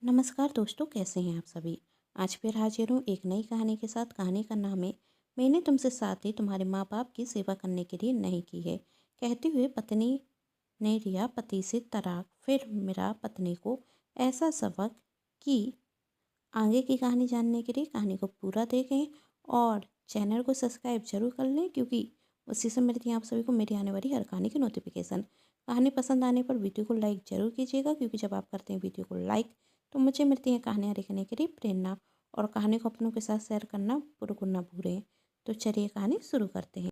नमस्कार दोस्तों, कैसे हैं आप सभी। आज फिर हाजिर हूँ एक नई कहानी के साथ। कहानी का नाम है मैंने तुमसे शादी तुम्हारे माँ बाप की सेवा करने के लिए नहीं की है। कहते हुए पत्नी ने लिया पति से तलाक। फिर मेरा पत्नी को ऐसा सबक कि आगे की कहानी जानने के लिए कहानी को पूरा देखें और चैनल को सब्सक्राइब जरूर कर लें, क्योंकि उसी से मिलती है आप सभी को मेरी आने वाली हर कहानी की नोटिफिकेशन। कहानी पसंद आने पर वीडियो को लाइक जरूर कीजिएगा, क्योंकि जब आप करते हैं वीडियो को लाइक तो मुझे मिलती है कहानियाँ लिखने के लिए प्रेरणा। और कहानी को अपनों के साथ शेयर करना बिल्कुल ना भूलें। तो चलिए कहानी शुरू करते हैं।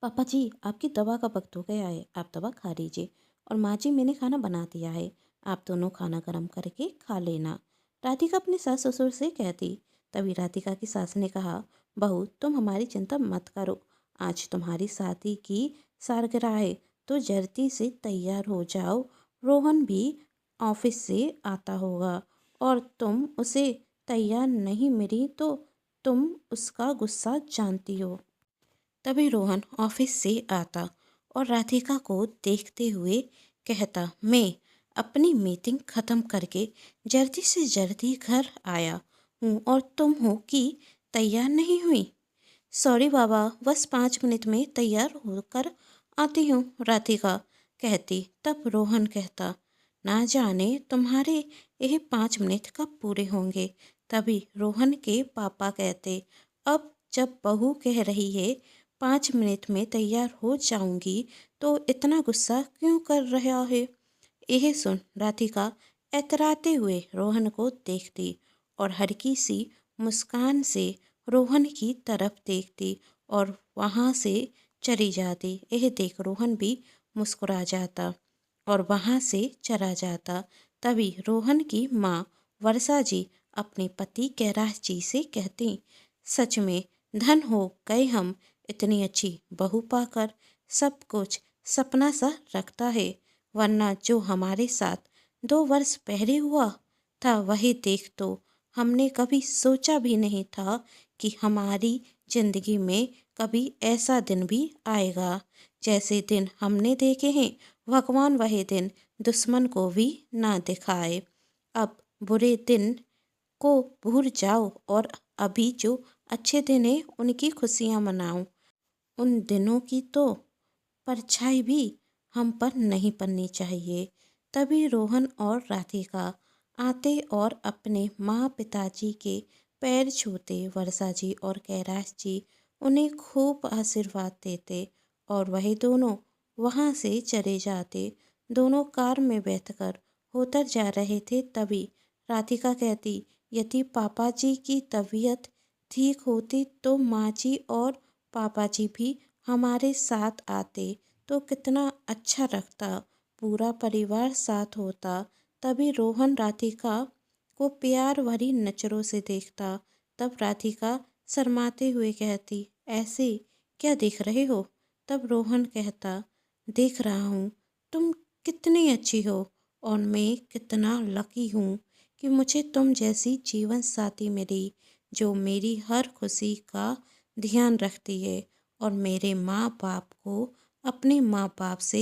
पापा जी, आपकी दवा का वक्त हो गया है, आप दवा खा लीजिए। और माँ जी, मैंने खाना बना दिया है, आप दोनों खाना गर्म करके खा लेना, राधिका अपने सास ससुर से कहती। तभी राधिका की सास ने कहा, बहू तुम हमारी चिंता मत करो, आज तुम्हारी शादी की सालगिरह है तो जल्दी से तैयार हो जाओ। रोहन भी ऑफिस से आता होगा और तुम उसे तैयार नहीं मिली तो तुम उसका गुस्सा जानती हो। तभी रोहन ऑफिस से आता और राधिका को देखते हुए कहता, मैं अपनी मीटिंग खत्म करके जल्दी से जल्दी घर आया हूँ और तुम हो कि तैयार नहीं हुई। सॉरी बाबा, बस 5 मिनट में तैयार होकर आती हूँ, राधिका कहती। तब रोहन कहता, ना जाने तुम्हारे यह 5 मिनट कब पूरे होंगे। तभी रोहन के पापा कहते, अब जब बहू कह रही है 5 मिनट में तैयार हो जाऊंगी तो इतना गुस्सा क्यों कर रहा है। यह सुन राधिका एतराते हुए रोहन को देखती और हल्की सी मुस्कान से रोहन की तरफ देखती और वहाँ से चली जाती। यह देख रोहन भी मुस्कुरा जाता और वहाँ से चला जाता। तभी रोहन की माँ वर्षा जी अपने पति कैलाश जी से कहती, सच में धन हो गए हम, इतनी अच्छी बहू पाकर। सब कुछ सपना सा रखता है, वरना जो हमारे साथ 2 वर्ष पहले हुआ था वही देख तो हमने कभी सोचा भी नहीं था कि हमारी जिंदगी में कभी ऐसा दिन भी आएगा। जैसे दिन हमने देखे हैं, भगवान वही दिन दुश्मन को भी ना दिखाए। अब बुरे दिन को भूल जाओ और अभी जो अच्छे दिन है उनकी खुशियाँ मनाओ। उन दिनों की तो परछाई भी हम पर नहीं पड़नी चाहिए। तभी रोहन और राधिका आते और अपने माँ पिताजी के पैर छूते। वर्षा जी और कैलाश जी उन्हें खूब आशीर्वाद देते और वही दोनों वहाँ से चले जाते। दोनों कार में बैठकर होकर जा रहे थे। तभी राधिका कहती, यदि पापा जी की तबीयत ठीक होती तो माँ जी और पापा जी भी हमारे साथ आते तो कितना अच्छा लगता, पूरा परिवार साथ होता। तभी रोहन राधिका को प्यार भरी नजरों से देखता। तब राधिका शर्माते हुए कहती, ऐसे क्या देख रहे हो। तब रोहन कहता, देख रहा हूँ तुम कितनी अच्छी हो और मैं कितना लकी हूँ कि मुझे तुम जैसी जीवन साथी मिली, जो मेरी हर खुशी का ध्यान रखती है और मेरे माँ बाप को अपने माँ बाप से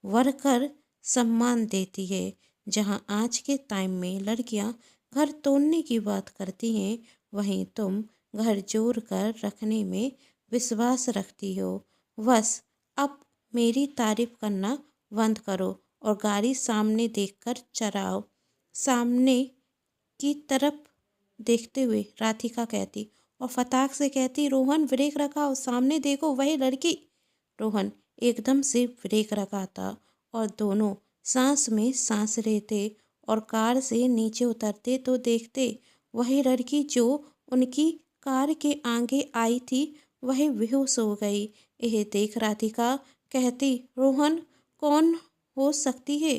बढ़कर सम्मान देती है। जहाँ आज के टाइम में लड़कियाँ घर तोड़ने की बात करती हैं, वहीं तुम घर जोड़ कर रखने में विश्वास रखती हो। बस अब मेरी तारीफ करना बंद करो और गाड़ी सामने देखकर चलाओ। सामने की तरफ देखते हुए राधिका कहती और फटाक से कहती, रोहन ब्रेक रखा और सामने देखो वही लड़की। रोहन एकदम से ब्रेक लगाता और दोनों सांस में सांस लेते और कार से नीचे उतरते तो देखते वही लड़की जो उनकी कार के आगे आई थी वही बेहोश हो गई। यह देख राधिका कहती, रोहन कौन हो सकती है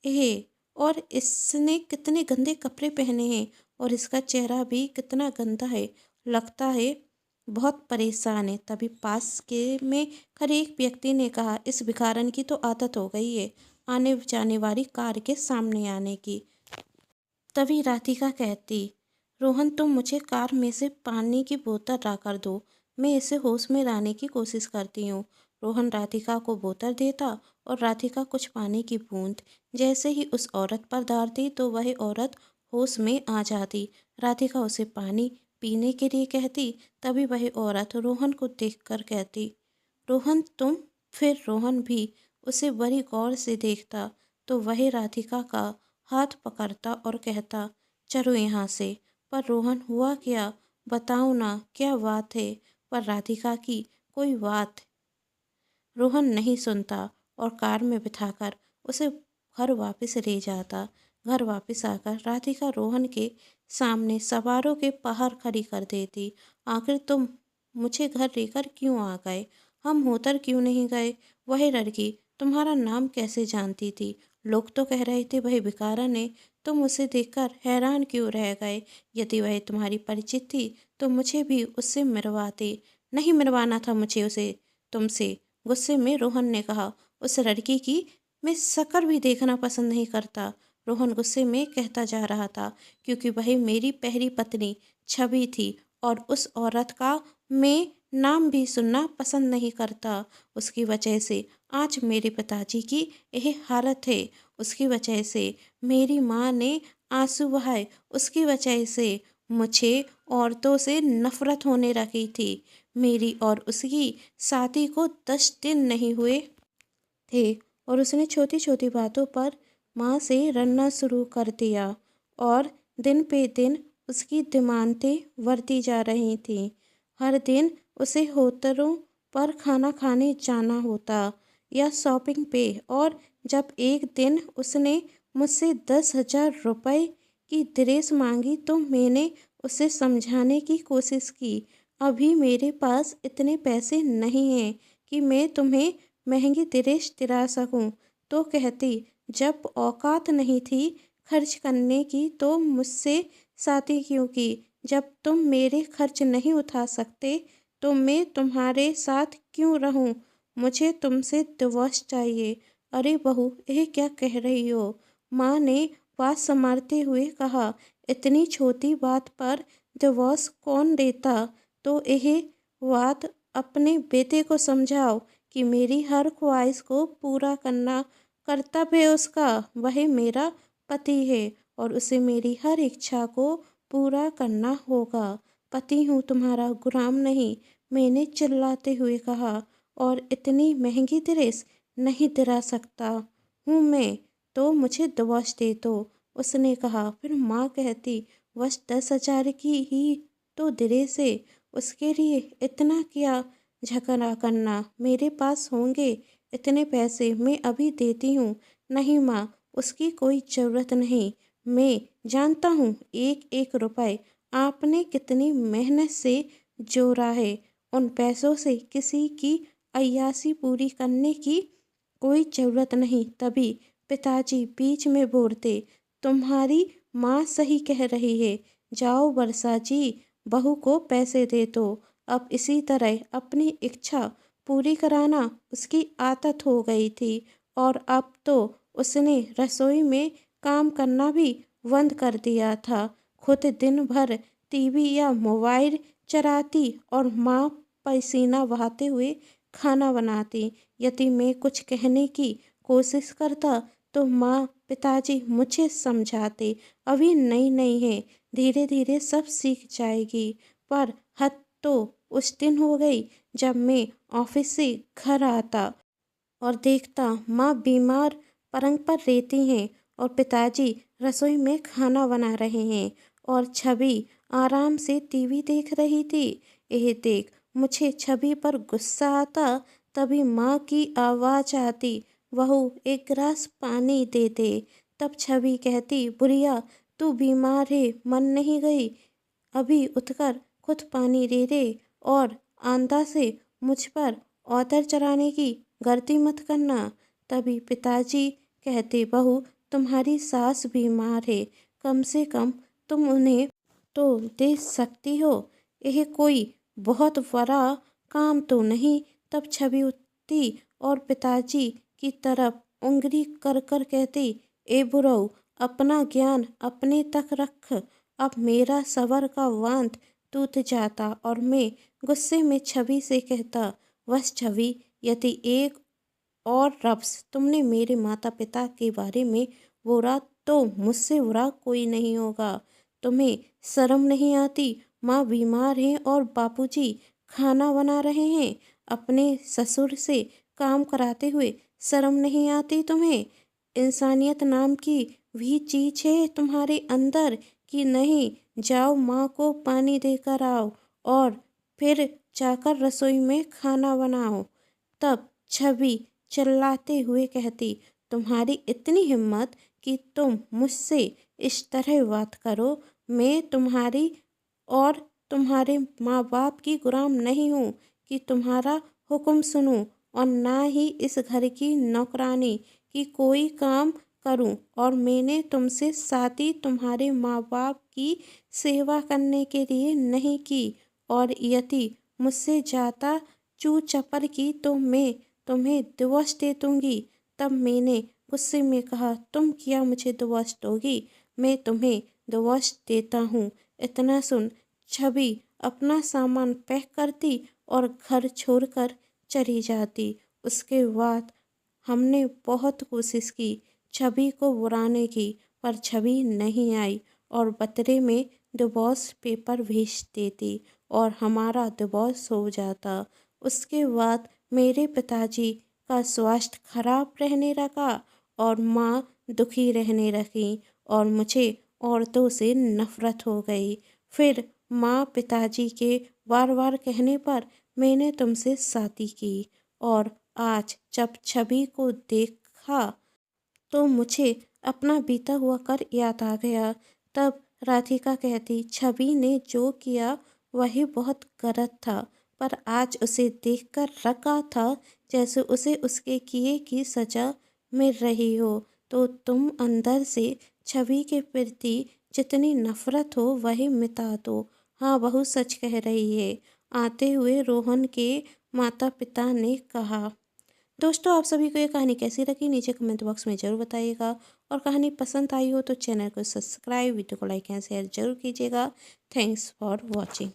यह, और इसने कितने गंदे कपड़े पहने हैं और इसका चेहरा भी कितना गंदा है, लगता है बहुत परेशान है। तभी पास के में खड़े एक व्यक्ति ने कहा, इस भिखारन की तो आदत हो गई है आने जाने वाली कार के सामने आने की। तभी राधिका कहती, रोहन तुम मुझे कार में से पानी की बोतल ला कर दो, मैं इसे होश में लाने की कोशिश करती हूँ। रोहन राधिका को बोतल देता और राधिका कुछ पानी की बूंद जैसे ही उस औरत पर डालती तो वह औरत होश में आ जाती। राधिका उसे पानी पीने के लिए कहती। तभी वह औरत रोहन को देखकर कहती, रोहन तुम। फिर रोहन भी उसे बड़ी गौर से देखता तो वह राधिका का हाथ पकड़ता और कहता, चलो यहाँ से। पर रोहन हुआ क्या, बताओ ना क्या बात है। पर राधिका की कोई बात रोहन नहीं सुनता और कार में बिठाकर उसे घर वापस ले जाता। घर वापस आकर राधिका रोहन के सामने सवारों के पहाड़ खड़ी कर देती। आखिर तुम मुझे घर लेकर क्यों आ गए, हम होकर क्यों नहीं गए। वह लड़की तुम्हारा नाम कैसे जानती थी, लोग तो कह रहे थे वह भिखारन है। तुम उसे देखकर हैरान क्यों रह गए। यदि वह तुम्हारी परिचित थी तो मुझे भी उससे मिलवाते। नहीं मिलवाना था मुझे उसे तुमसे, गुस्से में रोहन ने कहा। उस लड़की की मैं शक्ल भी देखना पसंद नहीं करता, रोहन गुस्से में कहता जा रहा था, क्योंकि वह मेरी पहली पत्नी छवि थी और उस औरत का मैं नाम भी सुनना पसंद नहीं करता। उसकी वजह से आज मेरे पिताजी की यह हालत है। उसकी वजह से मेरी माँ ने आंसू बहाए। उसकी वजह से मुझे औरतों से नफरत होने लगी थी। मेरी और उसकी शादी को 10 दिन नहीं हुए थे और उसने छोटी छोटी बातों पर माँ से रड़ना शुरू कर दिया और दिन पे दिन उसकी डिमांडें बढ़ती जा रही थीं। हर दिन उसे होटलों पर खाना खाने जाना होता या शॉपिंग पे। और जब एक दिन उसने मुझसे 10,000 रुपये की ड्रेस मांगी तो मैंने उसे समझाने की कोशिश की, अभी मेरे पास इतने पैसे नहीं हैं कि मैं तुम्हें महंगी ड्रेस दिला सकूं। तो कहती, जब औकात नहीं थी खर्च करने की तो मुझसे शादी क्यों की। जब तुम मेरे खर्च नहीं उठा सकते तो मैं तुम्हारे साथ क्यों रहूं। मुझे तुमसे डिवोर्स चाहिए। अरे बहू, यह क्या कह रही हो। माँ ने बात संभालते हुए कहा, इतनी छोटी बात पर डिवोर्स कौन देता। तो यह बात अपने बेटे को समझाओ कि मेरी हर ख्वाहिश को पूरा करना कर्तव्य है उसका। वह मेरा पति है और उसे मेरी हर इच्छा को पूरा करना होगा। पति हूँ, तुम्हारा गुलाम नहीं, मैंने चिल्लाते हुए कहा। और इतनी महंगी ड्रेस नहीं दिला सकता हूँ मैं, तो मुझे डिवोर्स दे दो, उसने कहा। फिर माँ कहती, बस 10,000 की ही तो ड्रेस है, उसके लिए इतना क्या झगड़ा करना। मेरे पास होंगे इतने पैसे, मैं अभी देती हूँ। नहीं माँ, उसकी कोई ज़रूरत नहीं। मैं जानता हूँ एक एक रुपए आपने कितनी मेहनत से जोड़ा है। उन पैसों से किसी की अय्यासी पूरी करने की कोई ज़रूरत नहीं। तभी पिताजी बीच में बोलते, तुम्हारी माँ सही कह रही है। जाओ वर्षा जी, बहू को पैसे दे दो। अब इसी तरह अपनी इच्छा पूरी कराना उसकी आदत हो गई थी और अब तो उसने रसोई में काम करना भी बंद कर दिया था। खुद दिन भर टीवी या मोबाइल चलाती और माँ पसीना बहाते हुए खाना बनाती। यदि मैं कुछ कहने की कोशिश करता तो माँ पिताजी मुझे समझाते, अभी नई नई है, धीरे धीरे सब सीख जाएगी। पर हद तो उस दिन हो गई जब मैं ऑफिस से घर आता और देखता माँ बीमार पलंग पर रहती हैं और पिताजी रसोई में खाना बना रहे हैं और छवि आराम से टीवी देख रही थी। यह देख मुझे छवि पर गुस्सा आता। तभी माँ की आवाज़ आती, बहू एक गिलास पानी दे दे। तब छवि कहती, बुढ़िया तू बीमार है, मन नहीं गई, अभी उठकर खुद पानी दे दे और आंधा से मुझ पर औतर चलाने की गलती मत करना। तभी पिताजी कहते, बहू तुम्हारी सास बीमार है, कम से कम तुम उन्हें तो दे सकती हो, यह कोई बहुत बड़ा काम तो नहीं। तब छवि उठती और पिताजी की तरफ उंगली कर कर कहती, ए बुढ़ऊ अपना ज्ञान अपने तक रख। अब मेरा सबर का बांध टूट जाता और मैं गुस्से में छवि से कहता, बस छवि, यदि एक और लफ्ज़ तुमने मेरे माता पिता के बारे में बोला तो मुझसे बुरा कोई नहीं होगा। तुम्हें शर्म नहीं आती? माँ बीमार हैं और बापूजी खाना बना रहे हैं। अपने ससुर से काम कराते हुए शर्म नहीं आती तुम्हें? इंसानियत नाम की भी चीज़ है तुम्हारे अंदर कि नहीं? जाओ माँ को पानी देकर आओ और फिर जाकर रसोई में खाना बनाओ। तब छवि चिल्लाते हुए कहती, तुम्हारी इतनी हिम्मत कि तुम मुझसे इस तरह बात करो? मैं तुम्हारी और तुम्हारे माँ बाप की गुलाम नहीं हूँ कि तुम्हारा हुक्म सुनूं, और ना ही इस घर की नौकरानी कि कोई काम करूं। और मैंने तुमसे शादी तुम्हारे माँ बाप की सेवा करने के लिए नहीं की, और यदि मुझसे ज़्यादा चू चपर की तो मैं तुम्हें डिवोर्स दे दूँगी। तब मैंने गुस्से में कहा, तुम क्या मुझे डिवोर्स दोगी? मैं तुम्हें डिवोर्स देता हूँ। इतना सुन छवि अपना सामान पैक करती और घर छोड़कर चली जाती। उसके बाद हमने बहुत कोशिश की छवि को बुलाने की, पर छवि नहीं आई और बदले में डिवोर्स पेपर भेज देती और हमारा डिवोर्स हो जाता। उसके बाद मेरे पिताजी का स्वास्थ्य खराब रहने लगा और माँ दुखी रहने लगी और मुझे औरतों से नफरत हो गई। फिर माँ पिताजी के बार बार कहने पर मैंने तुमसे शादी की, और आज जब छवि को देखा तो मुझे अपना बीता हुआ कर याद आ गया। तब राधिका कहती, छवि ने जो किया वही बहुत गलत था, पर आज उसे देखकर लगा था जैसे उसे उसके किए की सजा मिल रही हो। तो तुम अंदर से छवि के प्रति जितनी नफरत हो वही मिटा दो। हाँ, बहू सच कह रही है, आते हुए रोहन के माता पिता ने कहा। दोस्तों, आप सभी को ये कहानी कैसी लगी नीचे कमेंट बॉक्स में ज़रूर बताइएगा, और कहानी पसंद आई हो तो चैनल को सब्सक्राइब, वीडियो को लाइक एंड शेयर जरूर कीजिएगा। Thanks for watching.